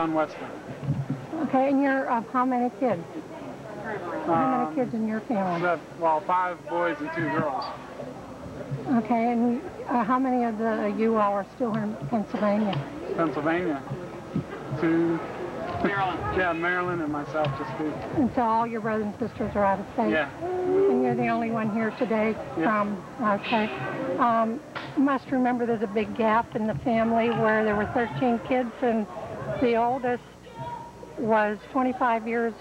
On Western. Okay, and you're of how many kids? How many kids in your family? Well, 5 boys and 2 girls. Okay, and how many of you all are still in Pennsylvania? Pennsylvania. 2. Maryland. Yeah, Maryland and myself, just 2. And so all your brothers and sisters are out of state? Yeah. And you're the only one here today from, okay. You must remember there's a big gap in the family where there were 13 kids and the oldest was 25 years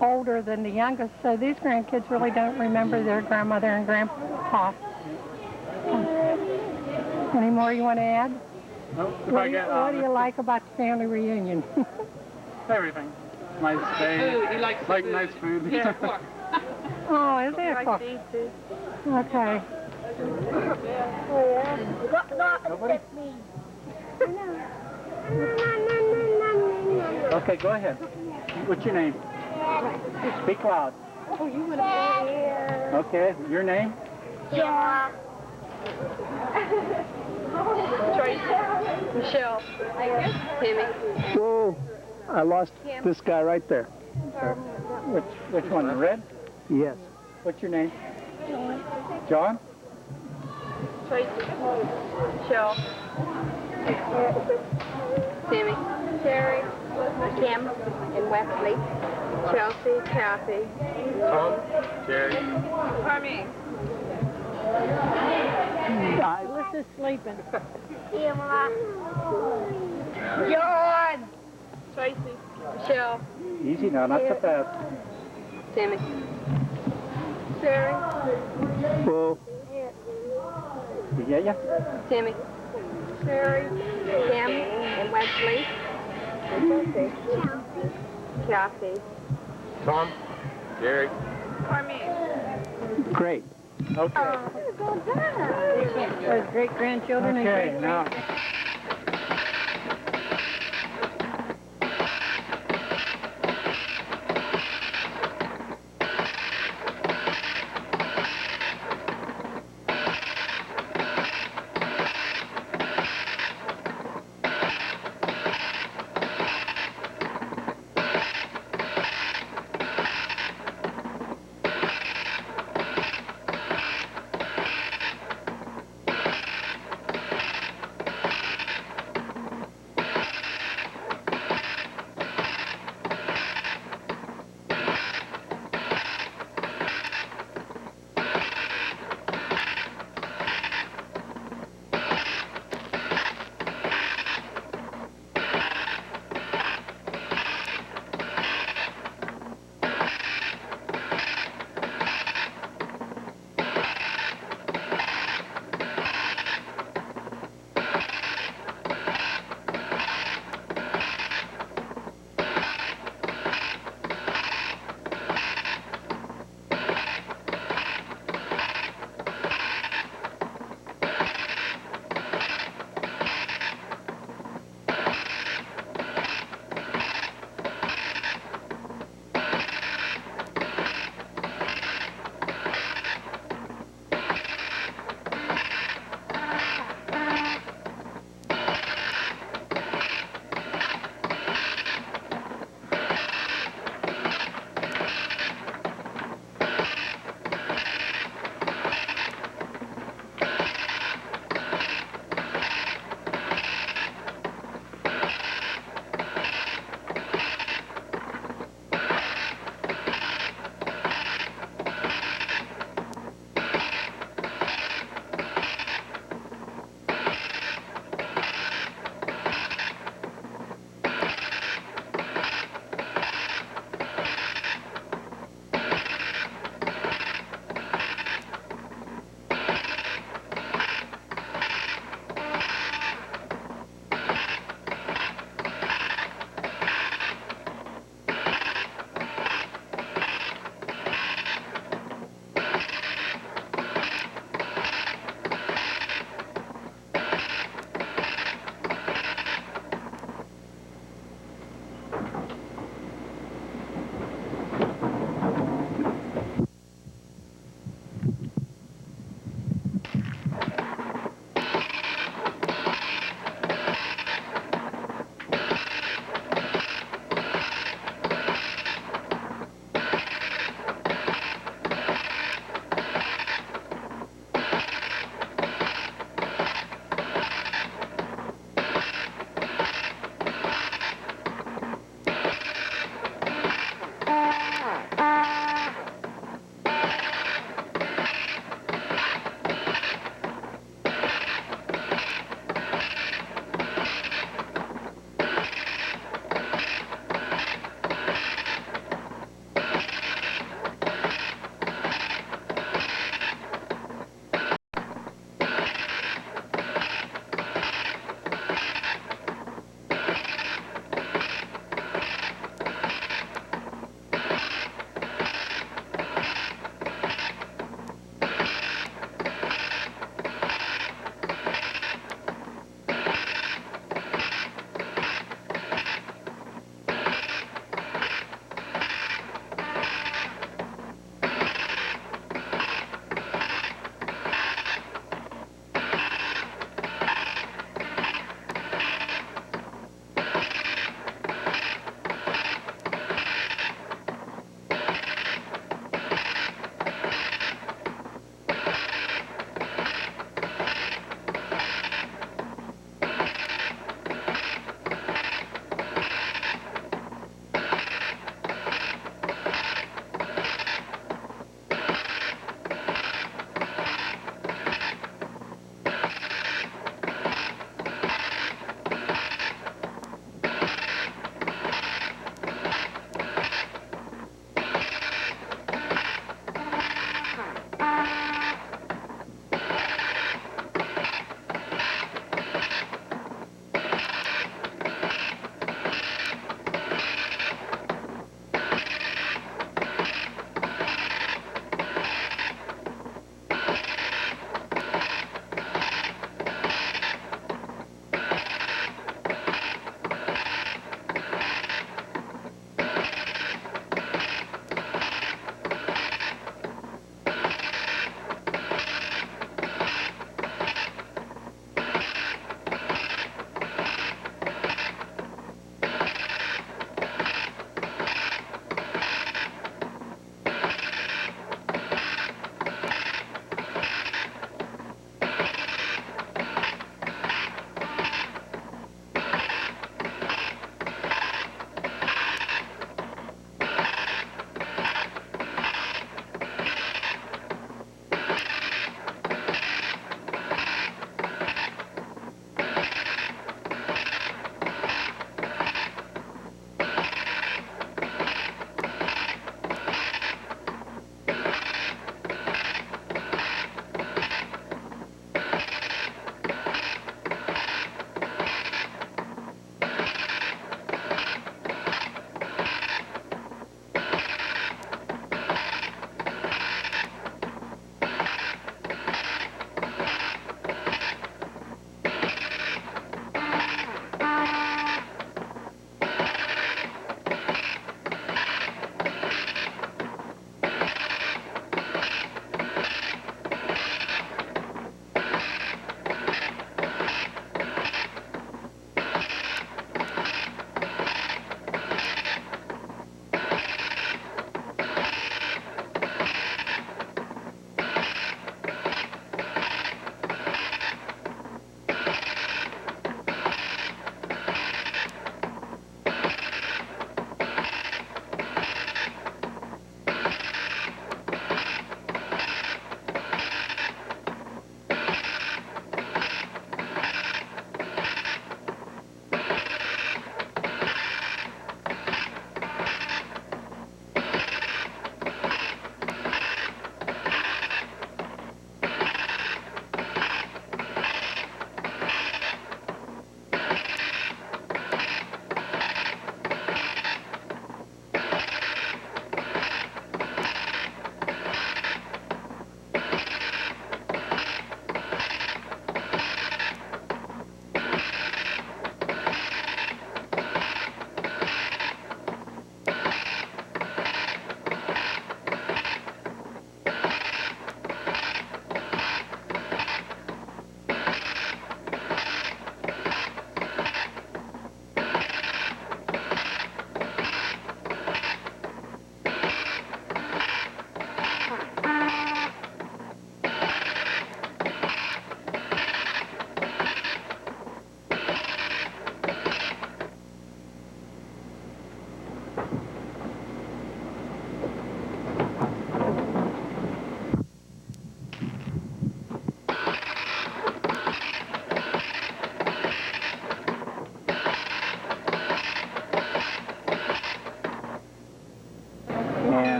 older than the youngest, so these grandkids really don't remember their grandmother and grandpa. Any more you want to add? Nope. What do you like about the family reunion? Everything. Nice day. Food. He likes like food. nice food. Yeah, pork. Oh, is there? Okay. Nobody? Okay, go ahead. What's your name? Speak loud. Oh, you want to be here? Okay, your name? Yeah. Tracy. Michelle. Timmy. Whoa, I lost this guy right there. Which one, the red? Yes. What's your name? John? Tracy. Michelle. Timmy. Sherry, Kim, and Wesley. Chelsea. Kathy. Tom? Jerry? Army. Alyssa's sleeping. Emma. John. Tracy. Michelle. Easy now, not so fast. Timmy. Sherry. Whoa. You get ya? Timmy. Sherry, Kim, and Wesley. Kathy. Tom? Jerry? Army. Great. Okay. Those great-grandchildren and Okay, now.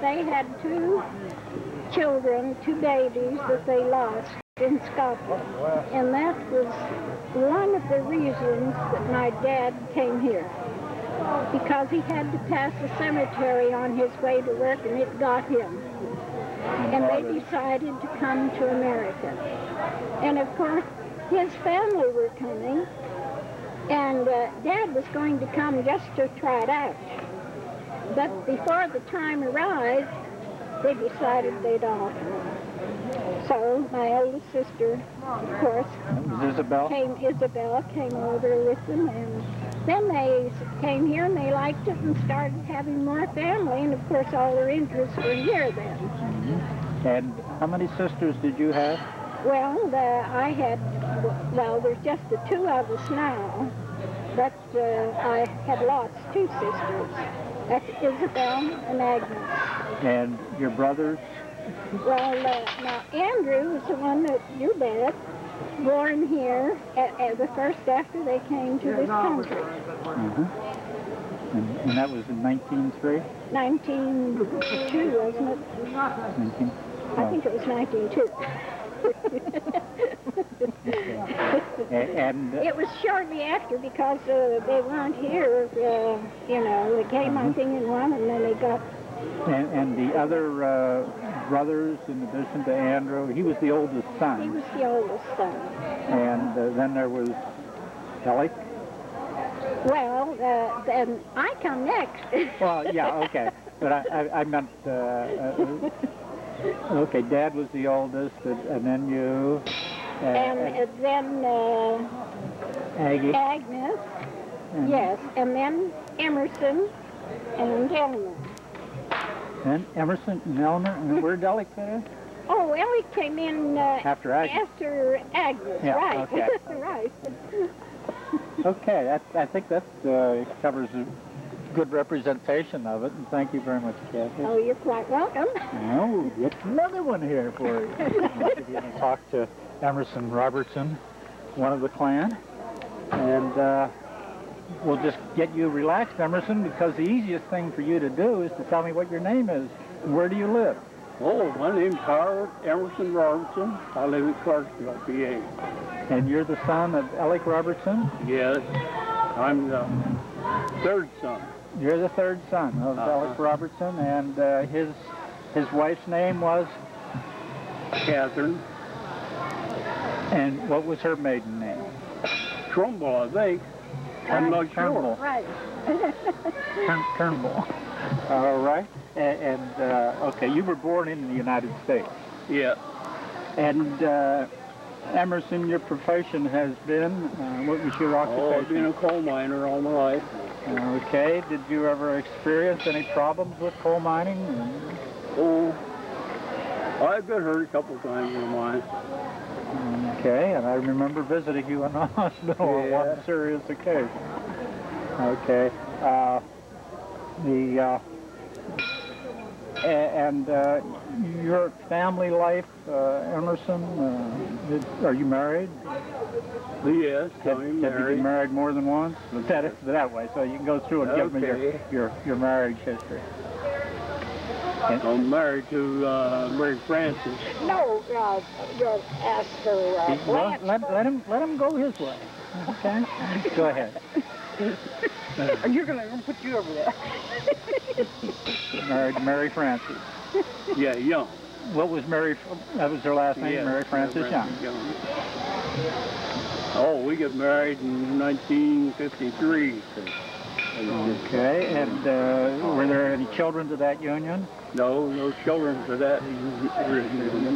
They had two children, two babies that they lost in Scotland. And that was one of the reasons that my dad came here. Because he had to pass a cemetery on his way to work, and it got him. And they decided to come to America. And of course, his family were coming, and Dad was going to come just to try it out. But before the time arrived, they decided they'd offer him. So my oldest sister, of course, Isabel came over with them, and then they came here and they liked it and started having more family, and of course all their interests were here then. Mm-hmm. And how many sisters did you have? Well, there's just the two of us now, but I had lost two sisters. That's Isabel and Agnes. And your brothers? Well, now Andrew was the one that your dad, born here at the first after they came to this country. Mm-hmm. And that was in 1903? 1902, wasn't it? 19. I think it was 1902. And it was shortly after because they weren't here. They came, I think, in one, and then they got. And the other brothers, in addition to Andrew, he was the oldest son. He was the oldest son. And then there was Ellie. Well, then I come next. Well, yeah, okay. But I meant, okay, Dad was the oldest, and then you. And then Aggie. Agnes, yes, and then Emerson and Elmer. And Emerson and Elmer, and where did Ellie fit in? Oh, Ellie came in after Agnes. After Agnes, yeah, right. Okay. Right. Okay, I think that covers a good representation of it, and thank you very much, Kathy. Oh, you're quite welcome. Oh, get another one here for you. You're going to talk to Emerson Robertson, one of the clan, and we'll just get you relaxed, Emerson, because the easiest thing for you to do is to tell me what your name is. Where do you live? Oh, my name's Howard Emerson Robertson. I live in Clarksville, PA. And you're the son of Alec Robertson? Yes, I'm the third son. You're the third son of Alec Robertson, and his wife's name was? Catherine. And what was her maiden name? Trumbull, I think. I'm not Turnbull. sure. Right. Turnbull. All right. And okay, you were born in the United States. Yeah. And Emerson, your profession has been, what was your occupation? Oh, I've been a coal miner all my life. Okay. Did you ever experience any problems with coal mining? Oh, I've been hurt a couple of times in mine. Okay, and I remember visiting you in the hospital on one serious occasion. Okay. Your family life, Emerson, are you married? Yes, I'm Have you married. been married more than once? That way, so you can go through and give me your marriage history. I'm married to Mary Frances. No, you'll ask for Lance. Let him go his way. Okay? Go ahead. You're going to put you over there. Married to Mary Frances. Yeah, Young. What was that was her last name, Yeah, Mary Frances Young. Oh, we got married in 1953. Okay, and were there any children to that union? No children to that.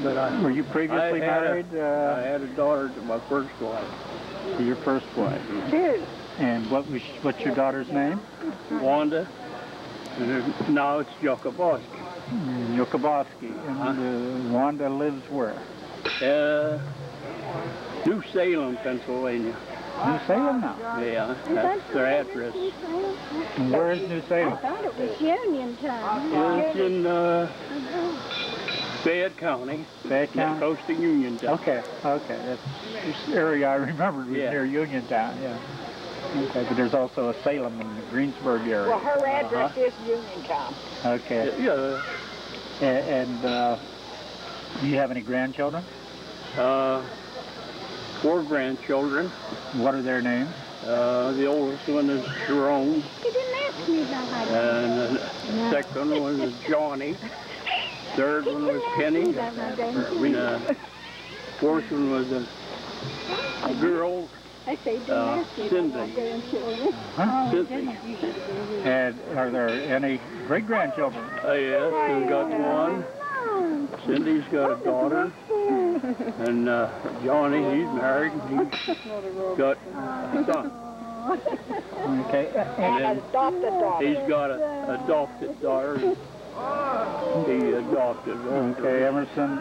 But Were you previously married? I had a daughter to my first wife. To your first wife. Two. And what's your daughter's name? Wanda. And now it's Jokoboski. Yokoboski. And Wanda lives where? New Salem, Pennsylvania. New Salem now. Yeah, that's their address. And where is New Salem? thought it was Uniontown. It's in Fayette County. Fayette County? Close to Uniontown. Okay, okay. That's this area I remembered was Yeah. near Uniontown, yeah. Okay, but there's also a Salem in the Greensburg area. Well, her address is Uniontown. Okay. Yeah. And do you have any grandchildren? 4 grandchildren. What are their names? The oldest one is Jerome, You didn't ask me about my and the second one is Johnny. Third one was Kenny. Fourth one was a girl, I say, didn't ask me about my Cindy. grandchildren. Huh? Cindy. And are there any great-grandchildren? Yes, we've got one. Cindy's got a daughter. And Johnny, he's married. He's got a son. Okay. And then Adopted daughter. he's got an adopted daughter. He adopted her. Okay, Emerson,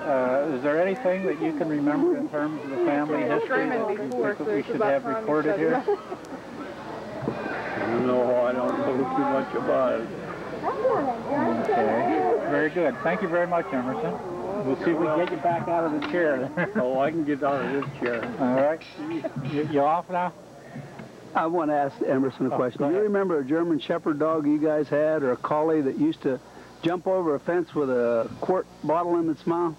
is there anything that you can remember in terms of the family history that you think that we should have recorded here? No, I don't know too much about it. Okay, very good. Thank you very much, Emerson. We'll see if we can get you back out of the chair. Oh, I can get out of this chair. All right. You off now? I want to ask Emerson a question. go Do you ahead. remember a German Shepherd dog you guys had, or a collie that used to jump over a fence with a quart bottle in its mouth?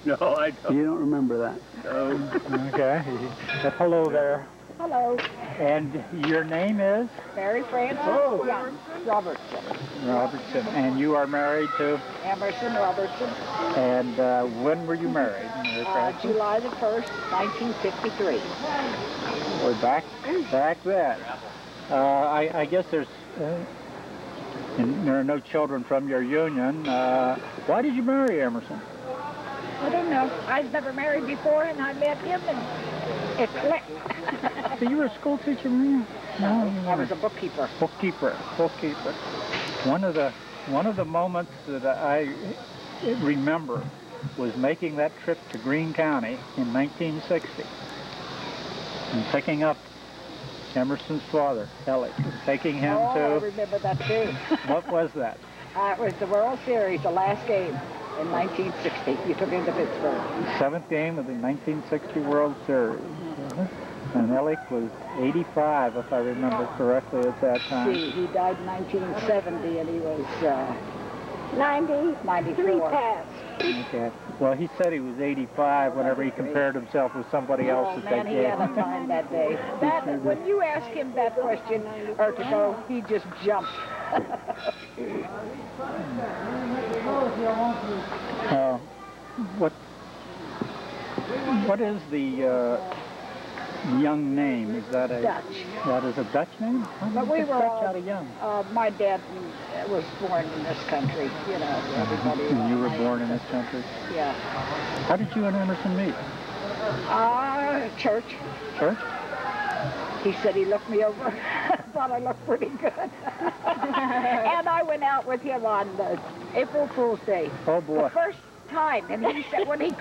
No, I don't. You don't remember that? No. Okay. Hello there. Hello, And your name is? Mary Frances Young Robertson. Robertson. And you are married to? Emerson Robertson. And when were you married, Mary Frances? July the 1st, 1953. We're back then. I guess there's and there are no children from your union. Why did you marry Emerson? I don't know. I've never married before, and I met him, and it clicked. So you were a school teacher, were you? No, I was a bookkeeper. Bookkeeper. One of the moments that I remember was making that trip to Greene County in 1960 and picking up Emerson's father, Ellie, and taking him I to, remember that too. what was that? It was the World Series, the last game in 1960. You took him to Pittsburgh. 7th game of the 1960 World Series. And Ellick was 85, if I remember correctly, at that time. See, he died in 1970, and he was 93 past. Okay. Well, he said he was 85 whenever he compared himself with somebody else oh at man, that he game. had a time that day. When you ask him that question, or to go, he just jumped. What is the Young name? Is that a Dutch. That is a Dutch name? But we were Dutch all, out of Young. my dad was born in this country, you know, everybody. And you were born in this country. Yeah. How did you and Emerson meet? Church. Church? He said he looked me over, thought I looked pretty good. And I went out with him on April Fool's Day. Oh boy. The first time, and he said when he had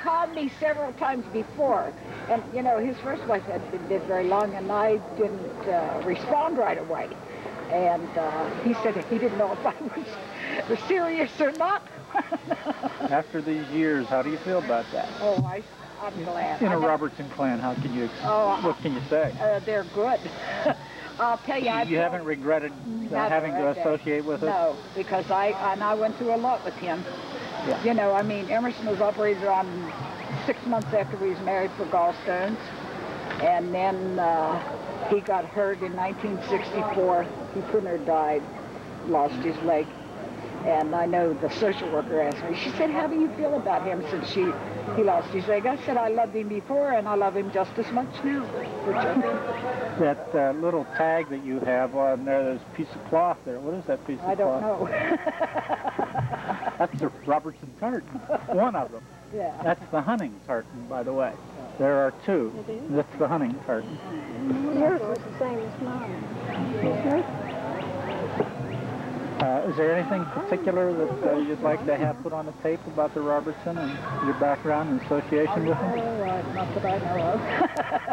called me several times before, and you know his first wife had been very long, and I didn't respond right away, and he said he didn't know if I was serious or not. After these years, how do you feel about that? Oh, I'm glad. In a Robertson clan, how can you? What can you say? They're good. I'll tell you, You haven't regretted having to associate with us? No, because I went through a lot with him. Yeah. You know, I mean, Emerson was operated on 6 months after he was married for gallstones. And then he got hurt in 1964. He pretty near died, lost his leg. And I know the social worker asked me, she said, how do you feel about him since he lost his leg? I said, I loved him before, and I love him just as much now. That little tag that you have on there, there's a piece of cloth there. What is that piece of cloth? I don't know. That's the Robertson tartan, one of them. Yeah. That's the hunting tartan, by the way. There are two. That's the hunting tartan. Yours was the same as mine. Is there anything particular that you'd like to have put on the tape about the Robertson and your background and association with them? Not that I know of.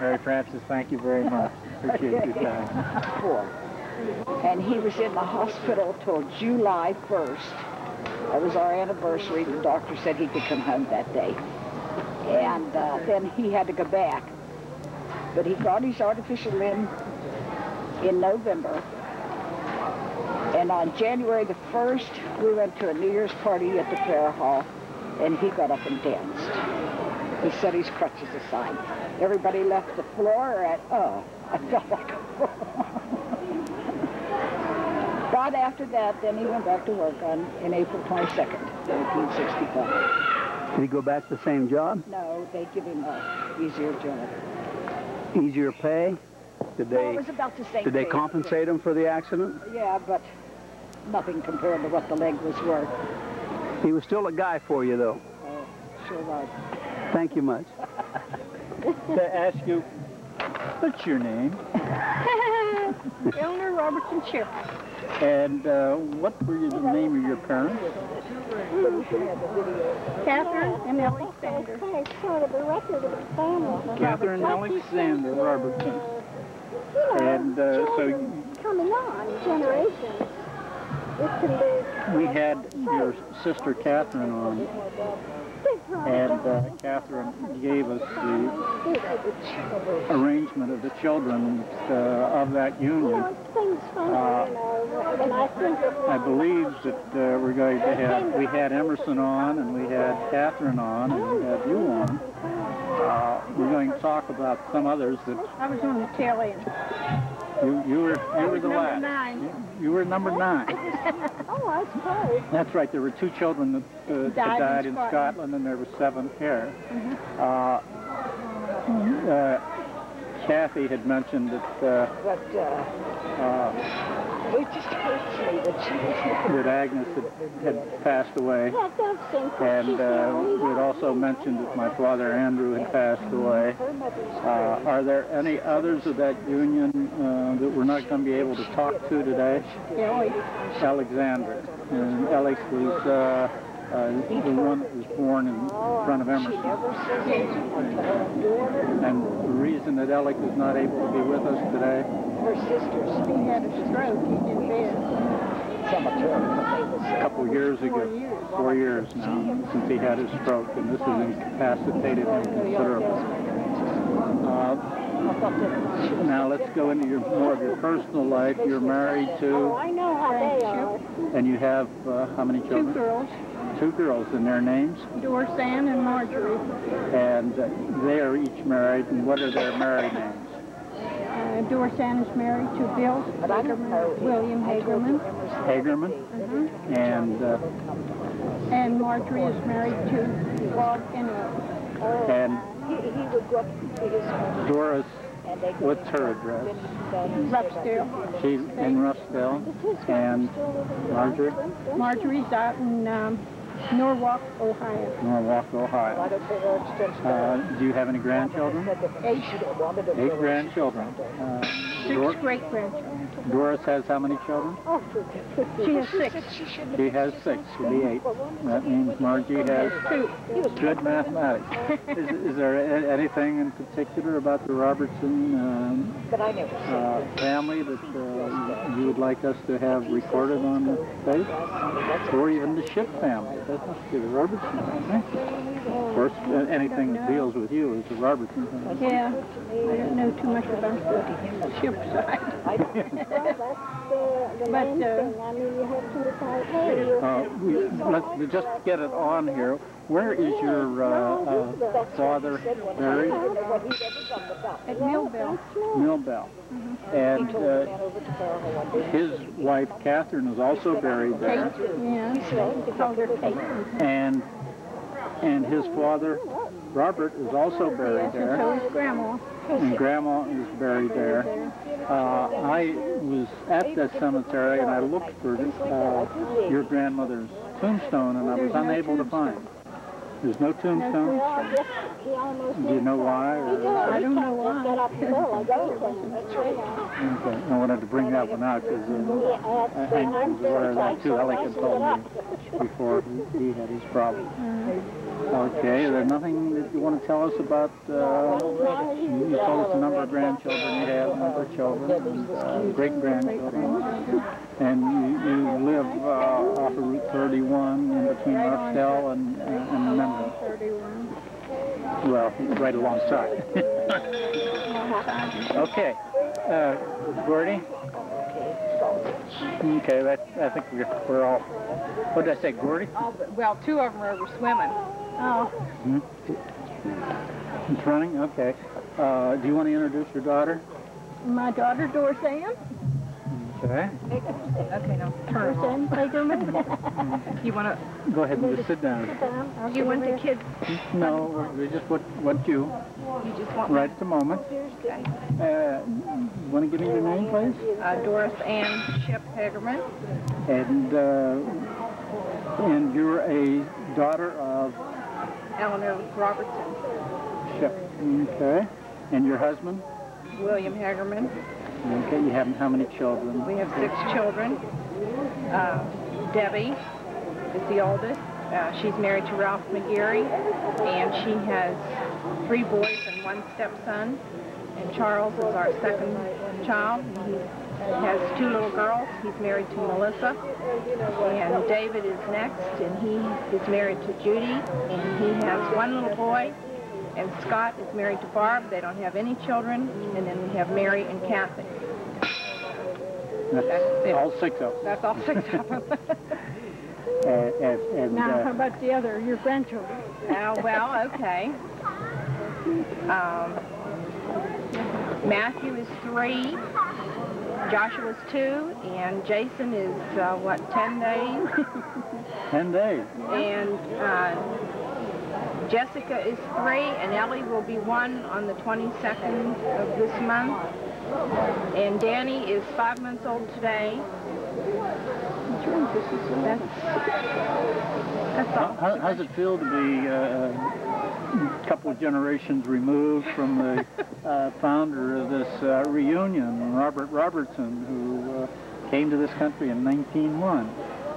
Mary Frances, thank you very much. Appreciate your time. And he was in the hospital till July 1st. That was our anniversary. The doctor said he could come home that day. And then he had to go back. But he got his artificial limb in November. And on January the 1st, we went to a New Year's party at the Fair Hall, and he got up and danced. He set his crutches aside. Everybody left the floor, and I felt like a fool. Right after that, then he went back to work in April 22nd, 1965. Did he go back to the same job? No, they give him a easier job. Easier pay? Did Well, they, it was about the same did they pay. compensate him for the accident? Yeah, but nothing compared to what the leg was worth. He was still a guy for you, though. Oh, sure was. Thank you much. To ask you, what's your name? Eleanor Robertson Chip. And what were the name of your parents? Catherine and Alexander. It's sort of a record of the family. Catherine Alexander Robertson. And so Coming on, generations. It can be we had your sister Catherine on, and Catherine gave us the arrangement of the children of that union. things funny, and I think I believe that we're going to have, we had Emerson on, and we had Catherine on, and we had you on. We're going to talk about some others that I was on the tail end. you were the number last. 9. You were number 9. oh, I suppose. That's right. There were 2 children that died in Scotland, and there were 7 here. Kathy had mentioned that But it just hurts me that she was that Agnes had passed away, That does seem and we had also mentioned that my father Andrew had passed away. Are there any others of that union that we're not going to be able to talk to today? Alexander. And Alex was the one that was born in front of Emerson. And the reason that Alec is not able to be with us today, her sisters. He had a stroke. He's in bed. a couple years ago, 4 years now, since he had his stroke, and this has incapacitated him considerably. Now let's go into more of your personal life. You're married to, I know how they are. and you have how many 2 children? girls, 2 girls, and their names? Doris Ann and Marjorie. And they are each married, and what are their married names? Doris Ann is married to Bill Hagerman, William Hagerman. Hagerman? And Marjorie is married to Bob Enlow. And He would go up to his Doris, what's her address? Rupsdale. She's in Rustdale. And Marjorie? Marjorie's out in Norwalk, Ohio. Norwalk, Ohio. Do you have any grandchildren? 8 8 grandchildren. 6 great-grandchildren. Doris has how many children? She has 6. She has 6. She'll be 8. That means Margie has 2. good mathematics. Is there anything in particular about the Robertson family that you would like us to have recorded on the tape? Or even the Ship family? It doesn't have to be the Robertson family. Of course, anything that deals with you is the Robertson family. Yeah, I don't know too much about the Ship side. But let's just get it on here. Where is your father buried? at Millville. Millville. And his wife, Catherine, is also buried there. Yeah, called her Kate. And his father, Robert, is also buried So there. is Grandma. And Grandma is buried there. I was at that cemetery and I looked for your grandmother's tombstone and I was unable to find. There's no tombstone? Do you know why? I don't know why. Okay. I wanted to bring that one out because I was aware of that too. Elliot had told me before he had his problem. Okay, is there nothing that you want to tell us about, you told us the number of grandchildren you have, number of children, and great-grandchildren, and you live off of Route 31 in between Markdale and Memphis. 31. Well, right alongside. Okay, Gordy? Okay, I think we're all, what did I say, Gordy? Well, two of them are swimming. Oh. It's running? Okay. Do you want to introduce your daughter? My daughter, Dorsan. Okay. Okay, now turn. Dorsan Hagerman. You want to? Go ahead and just sit down. You want the kids? No, we just want you You just want right at the moment. Okay. Want to give me your name, please? Doris Ann Ship Hagerman. And you're a daughter of Eleanor Robertson. Ship. Okay. And your husband? William Hagerman. Okay. You have how many children? We have 6 children. Debbie is the oldest. She's married to Ralph McGeary, and she has 3 boys and 1 stepson. And Charles is our second child. He has 2 little girls. He's married to Melissa. And David is next, and he is married to Judy. And he has 1 little boy. And Scott is married to Barb. They don't have any children. And then we have Mary and Kathy. That's it. all 6 of them. That's all 6 of them. Now, how about your grandchildren? Well, okay. Matthew is 3, Joshua's 2, and Jason is, 10 days? 10 days. And Jessica is 3, and Ellie will be 1 on the 22nd of this month. And Danny is 5 months old today. That's all. How's it feel to be a couple of generations removed from the founder of this reunion, Robert Robertson, who came to this country in 1901?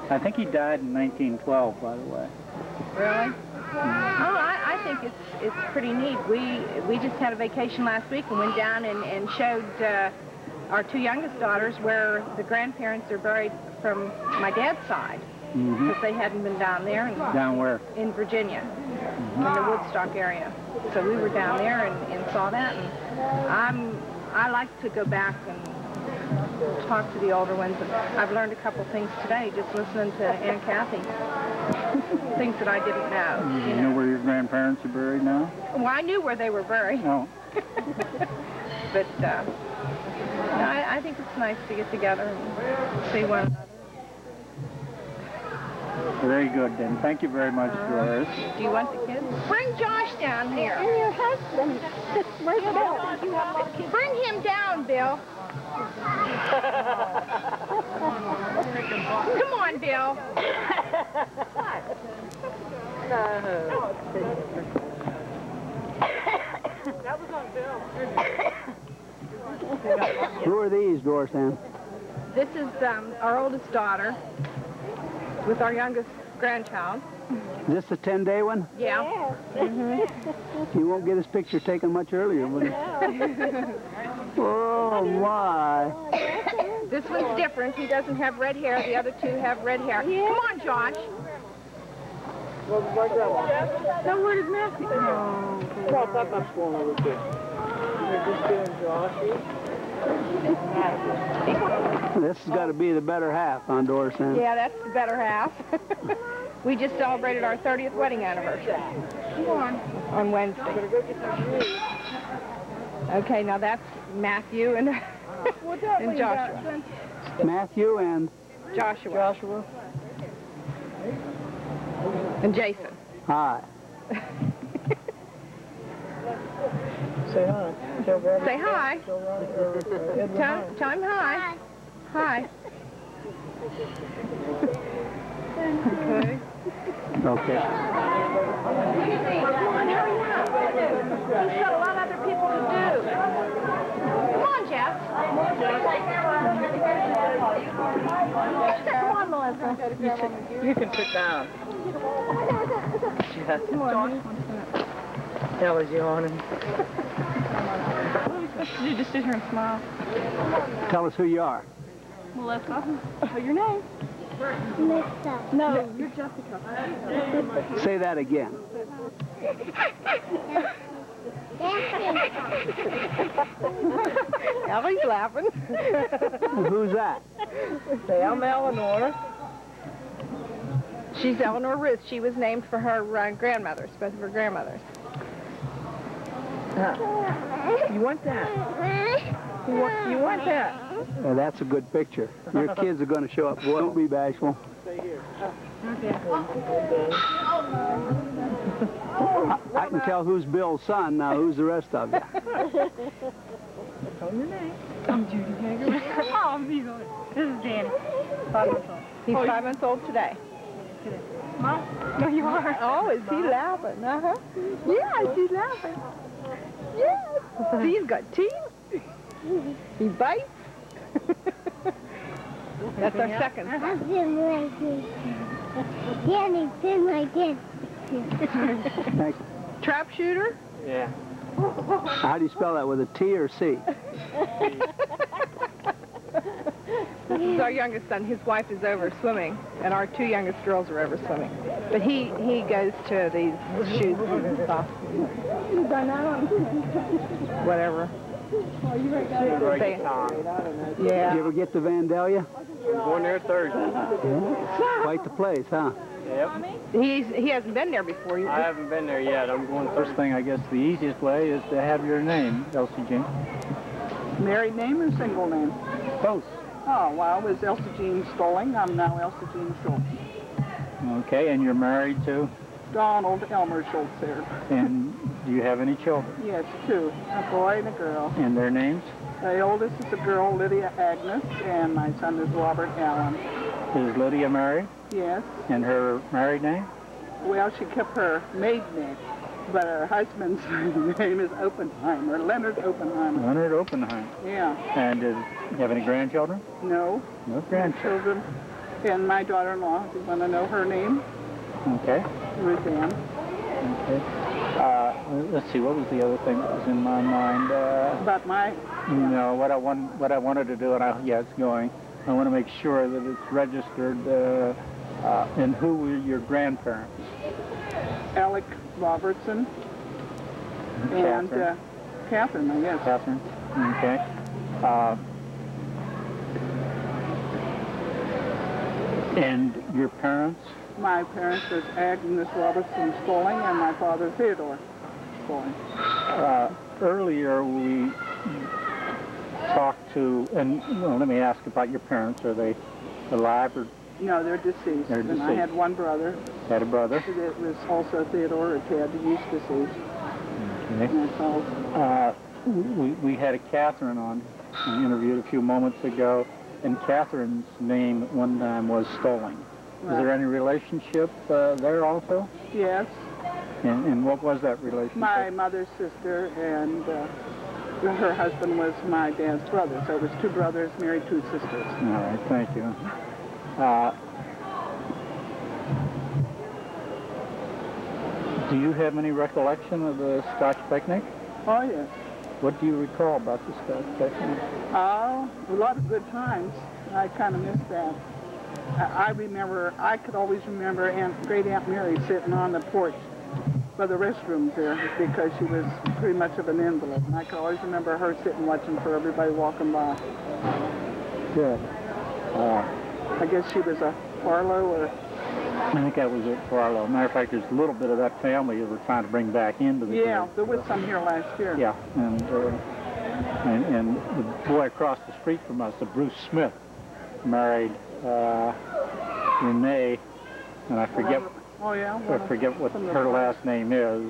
I think he died in 1912, by the way. Really? Oh, I think it's pretty neat. We just had a vacation last week and went down and showed our 2 youngest daughters where the grandparents are buried from my dad's side, because they hadn't been down there. Down where? In Virginia, in the Woodstock area. So we were down there and saw that, and I like to go back and talk to the older ones. And I've learned a couple things today just listening to Aunt Kathy. Things that I didn't know. You know where your grandparents are buried now? Well, I knew where they were buried. Oh. But no, I think it's nice to get together and see one another. Very good, then. Thank you very much, Doris. Do you want the kids? Bring Josh down here. And your husband. Where's Bill? Bring him down, Bill. Come on, Bill. Who are these, Dorsan? This is our oldest daughter with our youngest grandchild. Is this the 10-day one? Yeah. You won't get his picture taken much earlier, will you? Oh, my. This one's different. He doesn't have red hair. The other 2 have red hair. Come on, Josh. No, where did Matthew go? Well, that's going over there. You're just doing Joshy. This has got to be the better half on Dorsan. Yeah, that's the better half. We just celebrated our 30th wedding anniversary. Come on Wednesday. Okay, now that's Matthew and Joshua. Matthew and Joshua. And Jason. hi. Say hi. Say hi. Tell him hi. Hi. Okay. Okay. Come on, hurry up. He's got a lot of other people to do. Come on, Jeff. Come on, Melissa. You can sit down. Yes. That was yawning. What are we supposed to do? Just sit here and smile? Tell us who you are. Melissa. Oh, your name? Melissa. No, you're Jessica. Say that again. Ellie's laughing. Who's that? Sam Eleanor. She's Eleanor Ruth. She was named for her grandmothers, both of her grandmothers. You want that? You want that? Well, that's a good picture. Your kids are going to show up. Boy, don't be bashful. I can tell who's Bill's son. Now, who's the rest of you? Tell your name. I'm Judy Hager. Oh, amigo. This is Danny. 5 months old. He's 5 months old today. Mom? No, you are. Oh, is he laughing? Uh-huh. Yeah, she's laughing. Yes. See, he's got teeth. He bites. That's our second. I've been like this. Danny's been like this. Thanks. Trap shooter? Yeah. How do you spell that, with a T or C? This is our youngest son. His wife is over swimming, and our 2 youngest girls are over swimming. But he goes to these shoots and stuff. Whatever. Yeah. Did you ever get to Vandalia? I'm going there Thursday. Quite the place, huh? Yep. He hasn't been there before. I haven't been there yet. I'm going First thing, I guess, the easiest way is to have your name, Elsie Jean. Married name or single name? Both. Oh, well, it was Elsa Jean Stolling. I'm now Elsa Jean Schultz. Okay, and you're married to? Donald Elmer Schultz there. And do you have any children? Yes, 2. A boy and a girl. And their names? The oldest is a girl, Lydia Agnes, and my son is Robert Allen. Is Lydia married? Yes. And her married name? Well, she kept her maiden name, but her husband's name is Oppenheimer, Leonard Oppenheimer. Leonard Oppenheim. Yeah. And do you have any grandchildren? No. No grandchildren. Children. And my daughter-in-law, do you want to know her name? Okay. Ruth Ann. Okay. Let's see, what was the other thing that was in my mind? About my... No, what I wanted to do, and it's going. I want to make sure that it's registered. And who were your grandparents? Alec Robertson. And Catherine, I guess. Catherine. Okay. And your parents? My parents was Agnes Robertson Stolling and my father Theodore Stolling. Earlier we talked to, and well, let me ask about your parents. Are they alive or? No, they're deceased. They're And I had one brother. Had a brother? It was also Theodore or Ted. He's deceased. Okay. And that's all. We had a Catherine on, I interviewed a few moments ago, and Catherine's name at one time was Stolling. Right. Is there any relationship there also? Yes. And what was that relationship? My mother's sister, and her husband was my dad's brother. So it was 2 brothers married 2 sisters. All right, thank you. Do you have any recollection of the Scotch picnic? Oh, yes. What do you recall about the Scotch picnic? Oh, a lot of good times. I kind of miss that. I could always remember Great Aunt Mary sitting on the porch by the restrooms there because she was pretty much of an invalid. And I could always remember her sitting watching for everybody walking by. Good. I guess she was a Farlow or... I think that was it for Arlo. Matter of fact, there's a little bit of that family that we're trying to bring back into the Yeah, group. there was some here last year. Yeah, and the boy across the street from us, Bruce Smith, married Renee, and I forget. Oh yeah. I forget what her last name is.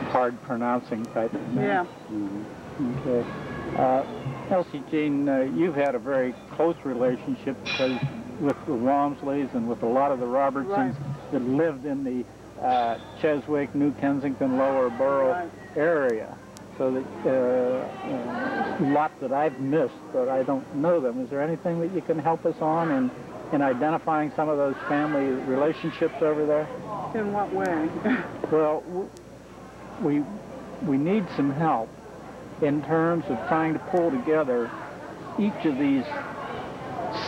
It's hard pronouncing type of name. Yeah. Mm-hmm. Okay. Elsie Jean, you've had a very close relationship because with the Walmsleys and with a lot of the Robertsons that lived in the Cheswick, New Kensington, Lower Borough area. So that lots that I've missed, but I don't know them. Is there anything that you can help us on in identifying some of those family relationships over there? In what way? Well, we need some help in terms of trying to pull together each of these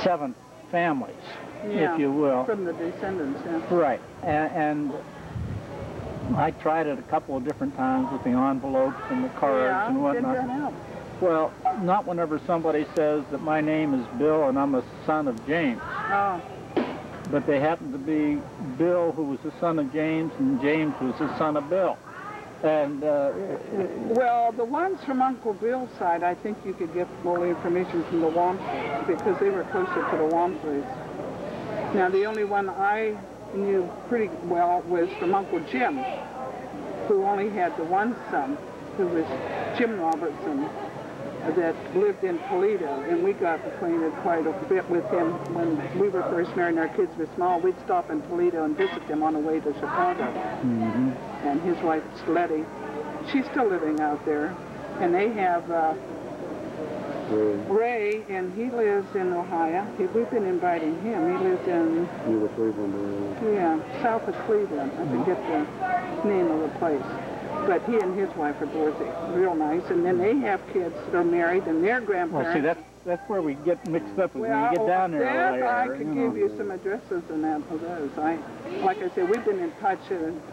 7 families, if you will. From the descendants, yeah. Right, and I tried it a couple of different times with the envelopes and the cards and whatnot. Did that help? Well, not whenever somebody says that my name is Bill and I'm a son of James. Oh. But they happen to be Bill, who was the son of James, and James was the son of Bill. And well, the ones from Uncle Bill's side, I think you could get more information from the Walmsleys because they were closer to the Walmsleys. Now, the only one I knew pretty well was from Uncle Jim, who only had the one son, who was Jim Robertson, that lived in Toledo, and we got acquainted quite a bit with him when we were first married and our kids were small. We'd stop in Toledo and visit him on the way to Chicago. Mm-hmm. And his wife, Letty, she's still living out there. And they have Ray, and he lives in Ohio. We've been inviting him. He lives in Cleveland. yeah, south of Cleveland. I forget the name of the place. But he and his wife are Dorothy, real nice. And then they have kids that are married, and their grandparents. Well, see, that's where we get mixed up when we get down there later. I could give you some addresses and that for those. Like I said, we've been in touch.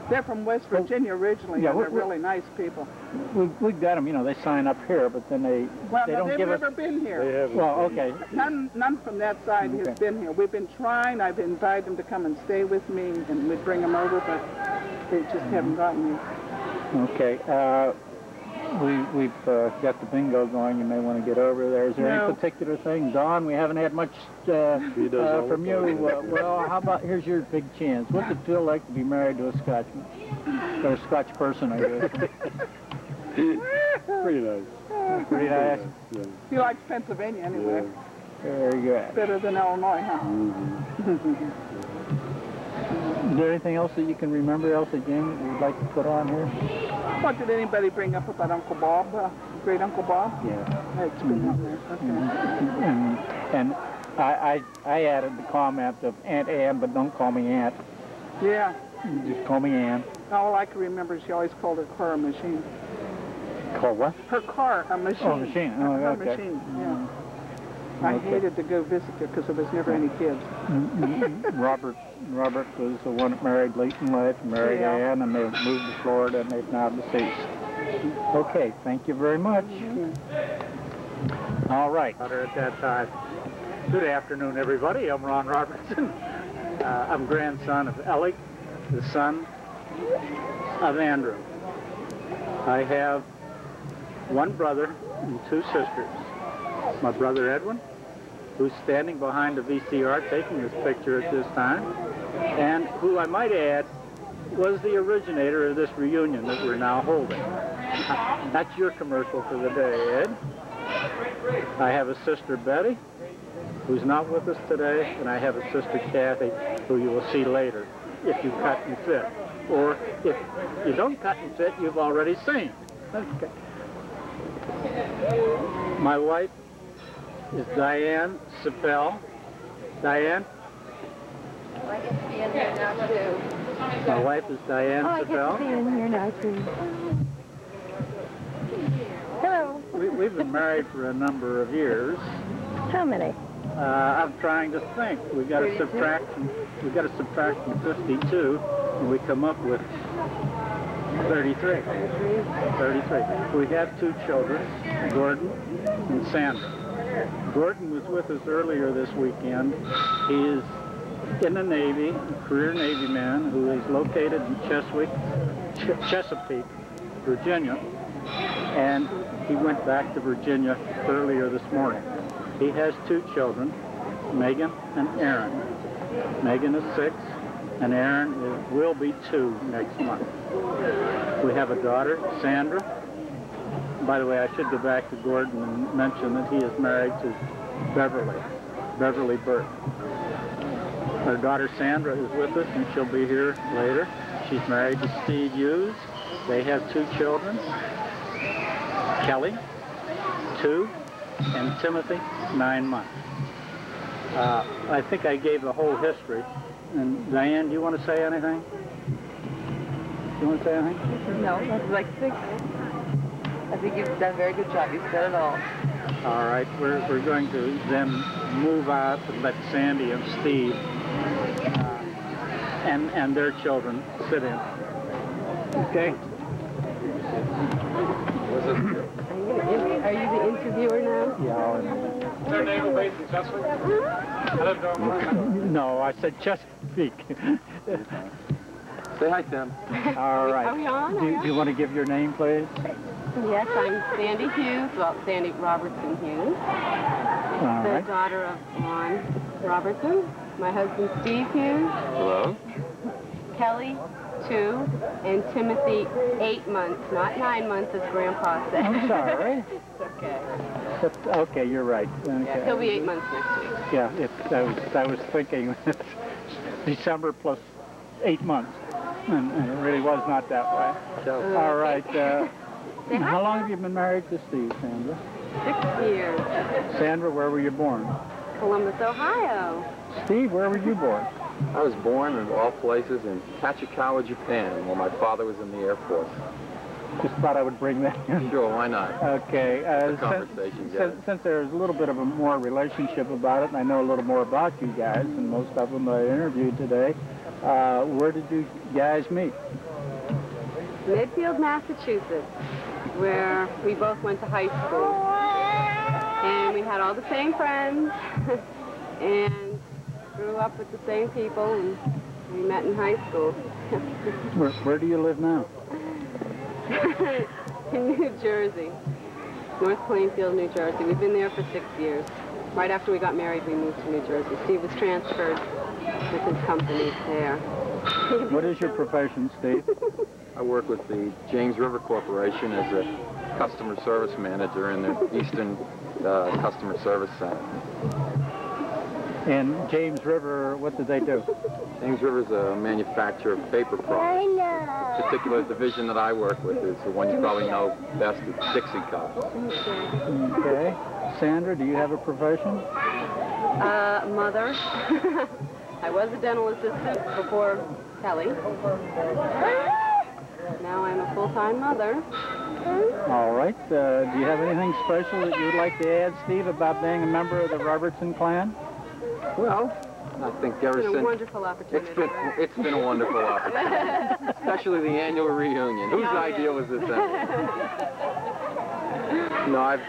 They're from West Virginia originally, and they're really nice people. We've got them, they sign up here, but then they don't give us... They've never been here. They haven't. Well, okay. None from that side has been here. We've been trying. I've invited them to come and stay with me, and we'd bring them over, but they just haven't gotten here. Okay. We've got the bingo going. You may want to get over there. Is there any particular thing? Don, we haven't had much from you. Well, how about, here's your big chance. What's it feel like to be married to a Scotchman? Or a Scotch person, I guess. Pretty nice. Pretty nice? Yeah. He likes Pennsylvania anyway. Yeah. Very good. Better than Illinois, huh? Mm-hmm. Is there anything else that you can remember else again that you'd like to put on here? What did anybody bring up about Uncle Bob, great Uncle Bob? Yeah. It's been up there. Okay. Mm-hmm. And I added the comment of Aunt Ann, but don't call me Aunt. Yeah. Just call me Ann. All I can remember, she always called her car a machine. Call what? Her car a machine. Oh, machine. Oh, her okay. machine, yeah. I hated to go visit her because there was never any kids. Robert was the one that married late in life, married Ann, and they moved to Florida, and they've now deceased. Okay, thank you very much. All right. At that time. Good afternoon, everybody. I'm Ron Robertson. I'm grandson of Ellie, the son of Andrew. I have one brother and 2 sisters. My brother Edwin, who's standing behind the VCR taking this picture at this time, and who I might add was the originator of this reunion that we're now holding. That's your commercial for the day, Ed. I have a sister Betty, who's not with us today, and I have a sister Kathy, who you will see later, if you cut and fit. Or if you don't cut and fit, you've already seen. Okay. My wife is Diane Sipel. Diane? I get to be in here now, too. My wife is Diane Sipel. I get to be in here now, too. Hello. We've been married for a number of years. How many? I'm trying to think. We've got to subtract from 52, and we come up with 33. 33. We have 2 children, Gordon and Sandra. Gordon was with us earlier this weekend. He is in the Navy, a career Navy man who is located in Chesapeake, Virginia, and he went back to Virginia earlier this morning. He has 2 children, Megan and Aaron. Megan is 6, and Aaron will be 2 next month. We have a daughter, Sandra. By the way, I should go back to Gordon and mention that he is married to Beverly. Beverly Burke. Her daughter Sandra is with us, and she'll be here later. She's married to Steve Hughes. They have 2 children, Kelly, 2, and Timothy, 9 months. I think I gave the whole history. And Diane, do you want to say anything? Do you want to say anything? No, I'd like to think. I think you've done a very good job. You've said it all. All right, we're going to then move out and let Sandy and Steve and their children sit in. Okay? Are you the interviewer now? Yeah. Their name will be successful? No, I said Chesapeake. Say hi, Tim. All right. Are we on? Do you want to give your name, please? Yes, I'm Sandy Hughes, well, Sandy Robertson Hughes, All the right. daughter of Lon Robertson, my husband Steve Hughes, Hello. Kelly, 2, and Timothy, 8 months, not 9 months as Grandpa said. I'm sorry. It's okay. Okay, you're right. Okay. He'll be 8 months next week. Yeah, I was thinking December plus 8 months, and it really was not that way. All right. How long have you been married to Steve, Sandra? 6 years. Sandra, where were you born? Columbus, Ohio. Steve, where were you born? I was born, in all places, in Tachikawa, Japan, while my father was in the Air Force. Just thought I would bring that in. Sure, why not? Okay. The conversation, Since there's a little bit of a more relationship about it, and I know a little more about you guys, and most of them I interviewed today, where did you guys meet? Midfield, Massachusetts, where we both went to high school. And we had all the same friends, and grew up with the same people, and we met in high school. Where do you live now? In New Jersey, North Plainfield, New Jersey. We've been there for 6 years. Right after we got married, we moved to New Jersey. Steve was transferred with his company there. What is your profession, Steve? I work with the James River Corporation as a customer service manager in the Eastern Customer Service Center. And James River, what did they do? James River is a manufacturer of paper products. The particular division that I work with is the one you probably know best, it's Dixie Cup. Okay. Sandra, do you have a profession? Mother. I was a dental assistant before Kelly. Now I'm a full-time mother. All right. Do you have anything special that you'd like to add, Steve, about being a member of the Robertson clan? Well, I think ever It's been since... a wonderful opportunity. It's been a wonderful opportunity. Especially the annual reunion. Whose idea was this anyway? No,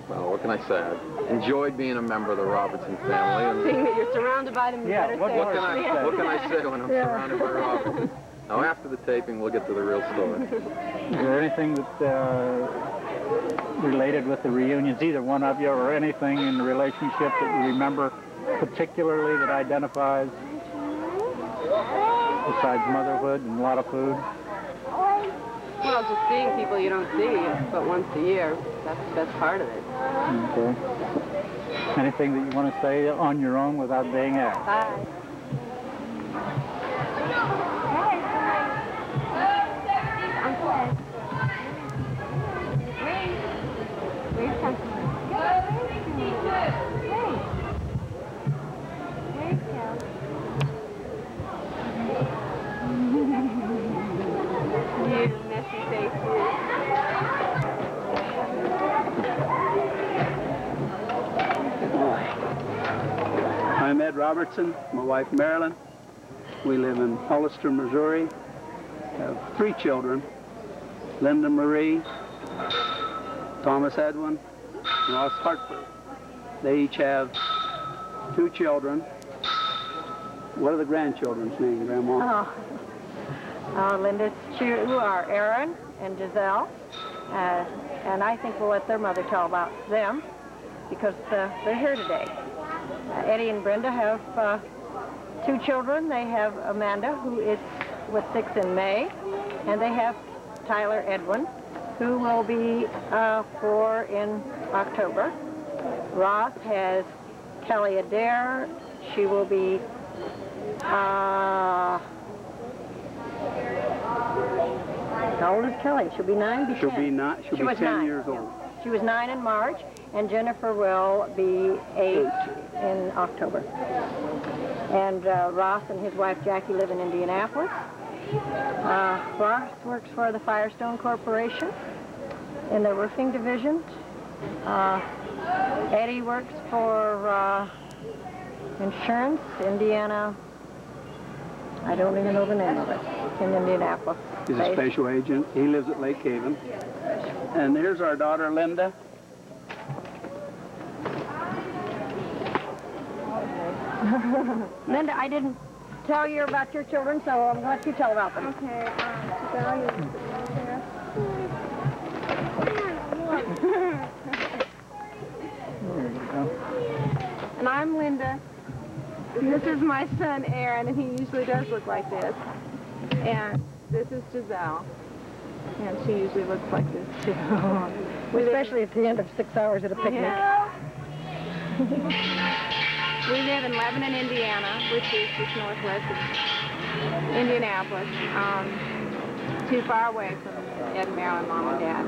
well, what can I say? I've enjoyed being a member of the Robertson family. And Seeing that you're surrounded by them, you better say what can I say when I'm surrounded by Robertson? Now, after the taping, we'll get to the real story. Is there anything that related with the reunions, either one of you, or anything in the relationship that you remember particularly that identifies, besides motherhood and a lot of food? Well, just seeing people you don't see but once a year, that's the best part of it. Okay. Anything that you want to say on your own without being asked? Bye. I'm Ed Robertson, my wife Marilyn. We live in Hollister, Missouri. Have 3 children, Linda Marie, Thomas Edwin, and Ross Hartford. They each have 2 children. What are the grandchildren's names, Grandma? Linda's 2 are Aaron and Giselle, and I think we'll let their mother tell about them because they're here today. Eddie and Brenda have 2 children. They have Amanda, who is with 6 in May, and they have Tyler Edwin, who will be 4 in October. Ross has Kelly Adair. She will be how old is Kelly? She'll be 9. She'll be 10 years old. She was 9 in March, and Jennifer will be 8 in October. And Ross and his wife Jackie live in Indianapolis. Ross works for the Firestone Corporation in the roofing division. Eddie works for insurance, Indiana. I don't even know the name of it. It's in Indianapolis. He's a special agent. He lives at Lake Haven. And here's our daughter, Linda. Linda, I didn't tell you about your children, so I'm going to let you tell about them. Okay, and I'm Linda. This is my son, Aaron, and he usually does look like this. And this is Giselle. And she usually looks like this, too. Especially at the end of 6 hours at a picnic. Yeah. We live in Lebanon, Indiana, which is just northwest of Indianapolis, too far away from Ed and Marilyn, Mom and Dad.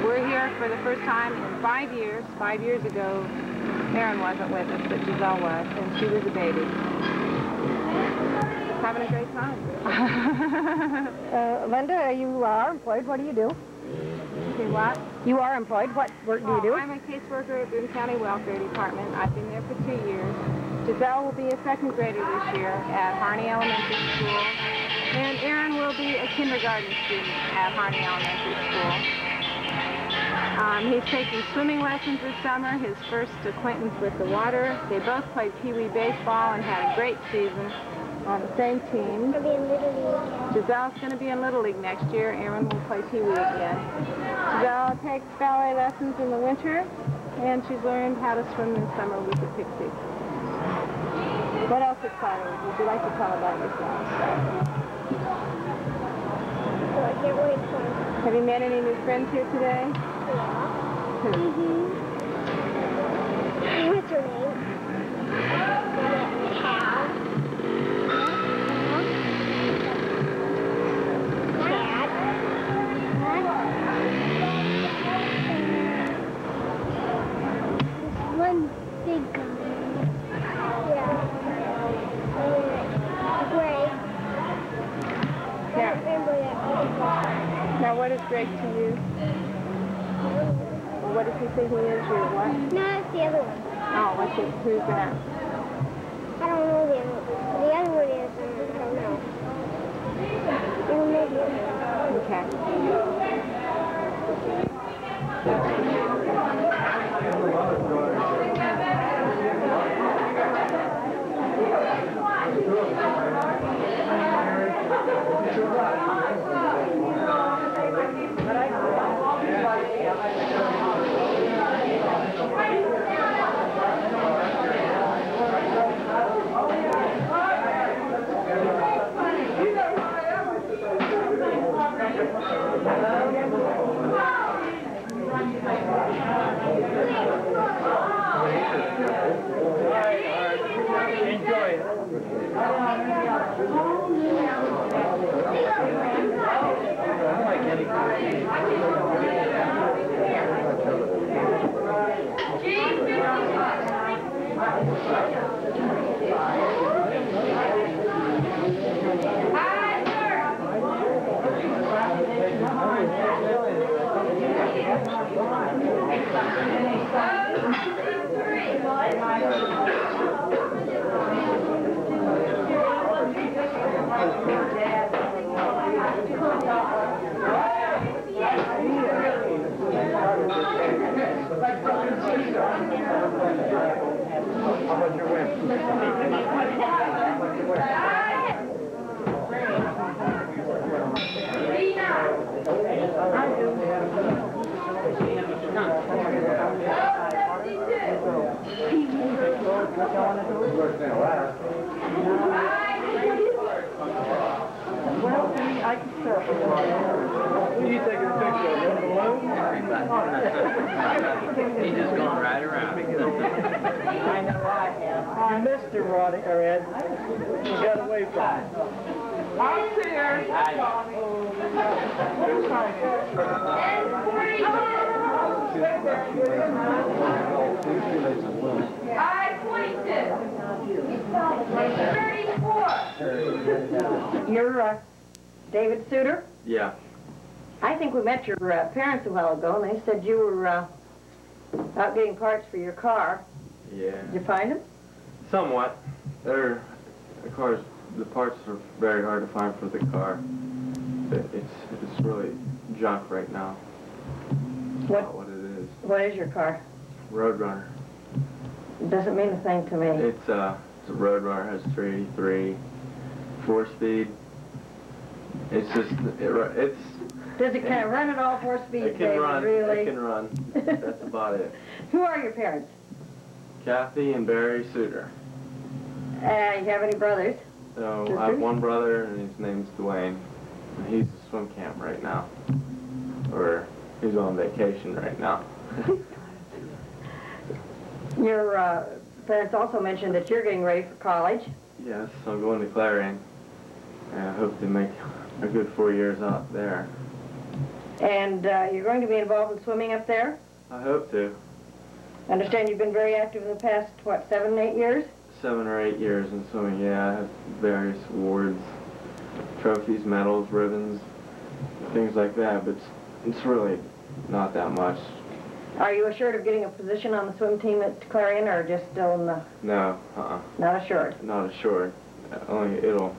We're here for the first time in 5 years. 5 years ago, Aaron wasn't with us, but Giselle was, and she was a baby. Having a great time. Linda, you are employed. What do you do? Okay, what? You are employed. What work do you do? I'm a caseworker at Boone County Welfare Department. I've been there for 2 years. Giselle will be a second grader this year at Harney Elementary School. And Aaron will be a kindergarten student at Harney Elementary School. He's taking swimming lessons this summer, his first acquaintance with the water. They both played Pee Wee baseball and had a great season on the same team. Giselle's going to be in Little League next year. Aaron will play Pee Wee again. Giselle takes ballet lessons in the winter, and she's learned how to swim this summer with the Pixies. What else exciting would you like to tell about yourself? Have you met any new friends here today? Yeah. Who? What's her name? Cal. Cat. One big guy. Yeah. Greg. I don't remember that one. Now, what is Greg to you? What does he think he is, or what? No, it's the other one. Oh, who's that? I don't know the other one. The other one is, I don't know. I don't know the other one. Okay. He's just going right around. I know I have. You missed her, Roddy, or Ed. You got away from her. I'll see her. You're David Suter? Yeah. I think we met your parents a while ago, and they said you were out getting parts for your car. Yeah. Did you find them? Somewhat. The parts are very hard to find for the car. It's really junk right now. Not what it is. What is your car? Roadrunner. It doesn't mean a thing to me. It's a Roadrunner, has 383, 4-speed. It's just, it's... Does it kind of run at all 4 speed, It can David, run, really? it can run. That's about it. Who are your parents? Kathy and Barry Suter. You have any brothers? So Sisters? I have one brother, and his name's Dwayne. And he's at swim camp right now. Or he's on vacation right now. Your parents also mentioned that you're getting ready for college. Yes, I'm going to Clarion. And I hope to make a good 4 years out there. And you're going to be involved in swimming up there? I hope to. I understand you've been very active in the past, what, 7, 8 years? 7 or 8 years in swimming, yeah. I have various awards, trophies, medals, ribbons, things like that, but it's really not that much. Are you assured of getting a position on the swim team at Clarion, or just still in the... No, Not assured? Not assured. Only they'll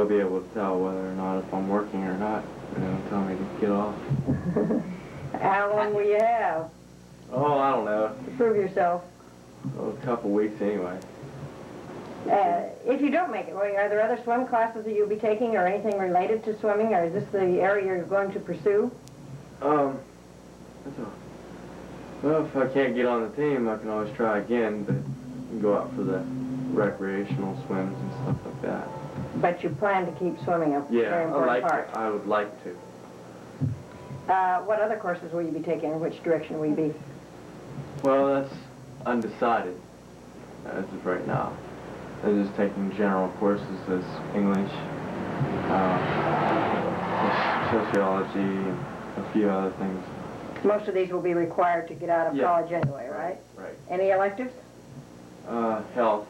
be able to tell whether or not if I'm working or not, and they'll tell me to get off. How long will you have? Oh, I don't know. To prove yourself? Oh, a couple weeks anyway. If you don't make it, are there other swim classes that you'll be taking or anything related to swimming, or is this the area you're going to pursue? Well, if I can't get on the team, I can always try again, but go out for the recreational swims and stuff like that. But you plan to keep swimming a very important part. I would like to. What other courses will you be taking? Which direction will you be? Well, that's undecided as of right now. I'm just taking general courses as English, sociology, and a few other things. Most of these will be required to get out of college anyway, right? Right. Any electives? Health,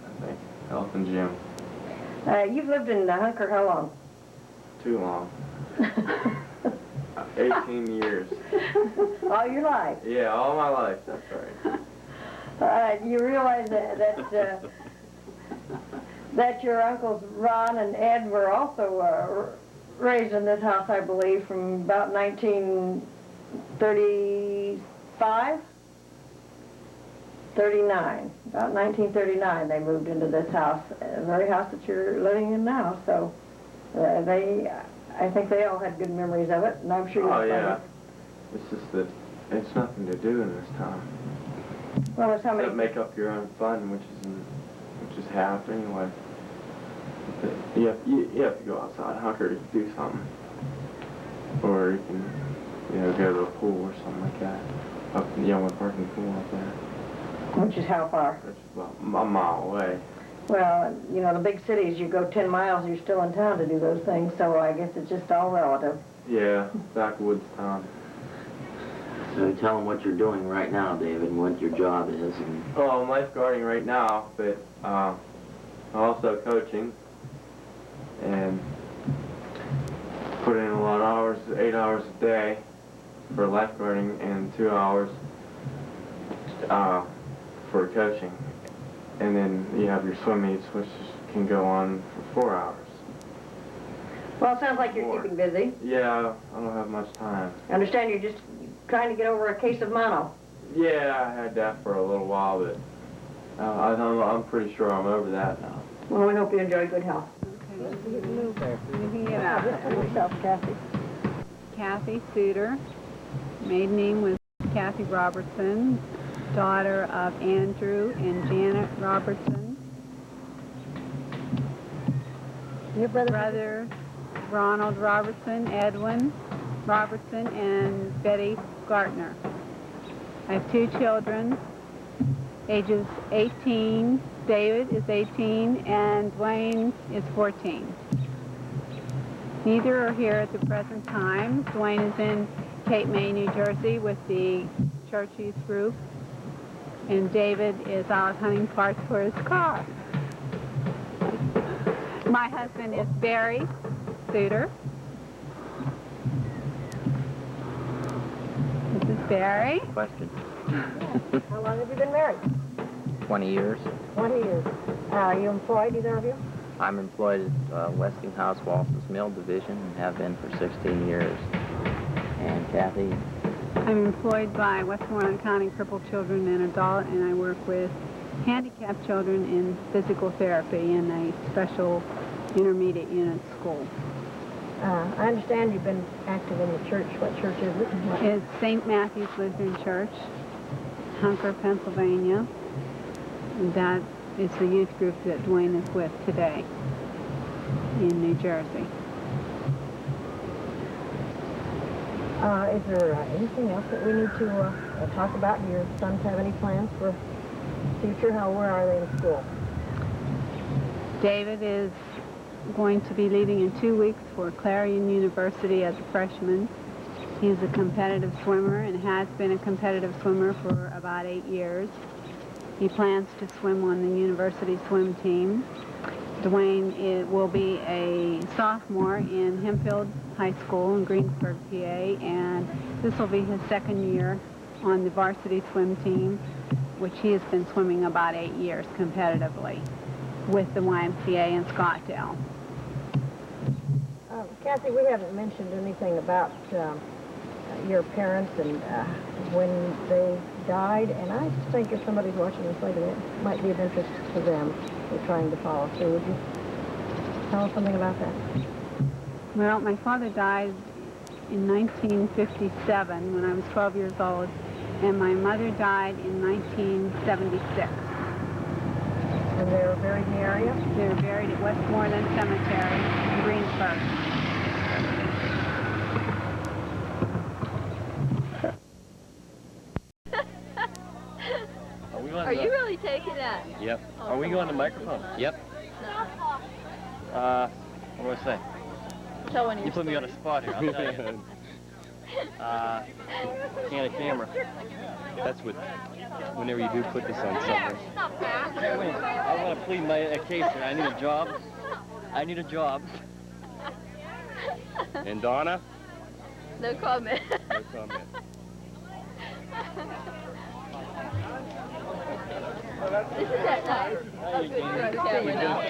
I think. Health and gym. You've lived in Hunker how long? Too long. 18 years. All your life? Yeah, all my life, that's right. You realize that your uncles Ron and Ed were also raised in this house, I believe, from about 1935? 39. About 1939 they moved into this house, the very house that you're living in now. So I think they all had good memories of it, and I'm sure you'll Oh, yeah. It's just that it's nothing to do in this town. Well, there's how many... Make up your own fun, which is half anyway. You have to go outside Hunker to do something. Or you can, go to a pool or something like that. Up in the Youngwood Parking Pool up there. Which is how far? Which is about a mile away. Well, the big cities, you go 10 miles, you're still in town to do those things, so I guess it's just all relative. Yeah, backwoods town. So tell them what you're doing right now, David, and what your job is. Well, I'm lifeguarding right now, but I'm also coaching and put in a lot of hours, 8 hours a day for lifeguarding and 2 hours for coaching. And then you have your swim meets, which can go on for 4 hours. Well, it sounds like you're keeping busy. Yeah, I don't have much time. I understand you're just trying to get over a case of mono. Yeah, I had that for a little while, but I'm pretty sure I'm over that now. Well, we hope you enjoy good health. Okay. Yourself, Kathy. Kathy Suter. Maiden name was Kathy Robertson, daughter of Andrew and Janet Robertson. Your brother Ronald Robertson, Edwin Robertson, and Betty Gartner. I have 2 children, ages 18. David is 18, and Dwayne is 14. Neither are here at the present time. Dwayne is in Cape May, New Jersey with the Church Youth Group, and David is out hunting parts for his car. My husband is Barry Suter. This is Barry. Question. How long have you been married? 20 years. 20 years. Are you employed, either of you? I'm employed at Westinghouse Walmsley Mill Division and have been for 16 years. And Kathy? I'm employed by Westmoreland County Crippled Children and Adult, and I work with handicapped children in physical therapy in a special intermediate unit school. I understand you've been active in the church. What church is it? It's St. Matthew's Lutheran Church, Hunker, Pennsylvania. And that is the youth group that Dwayne is with today in New Jersey. Is there anything else that we need to talk about? Do your sons have any plans for the future? Where are they in school? David is going to be leaving in 2 weeks for Clarion University as a freshman. He's a competitive swimmer and has been a competitive swimmer for about 8 years. He plans to swim on the university swim team. Dwayne will be a sophomore in Hempfield High School in Greensburg, PA, and this will be his second year on the varsity swim team, which he has been swimming about 8 years competitively with the YMCA in Scottsdale. Kathy, we haven't mentioned anything about your parents and when they died, and I think if somebody's watching this later, it might be of interest to them. They're trying to follow through. Would you tell us something about that? Well, my father died in 1957 when I was 12 years old, and my mother died in 1976. And they were buried in the area? They were buried at Westmoreland Cemetery in Greensburg. Are you really taking that? Yep. Oh, Are we going to microphone? Yep. What do I say? Tell one of You your put me on a stories. spot here, I'll tell you. Can of camera. That's what, whenever you do put this on something. I want to plead my case here. I need a job. I need a job. And Donna? No comment. No comment. Isn't that nice? Oh, good. You're on camera now.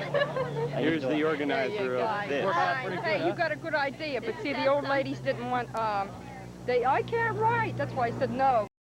Here's the organizer of this. Hey, you got a good idea, but see, the old ladies didn't want, I can't write. That's why I said no.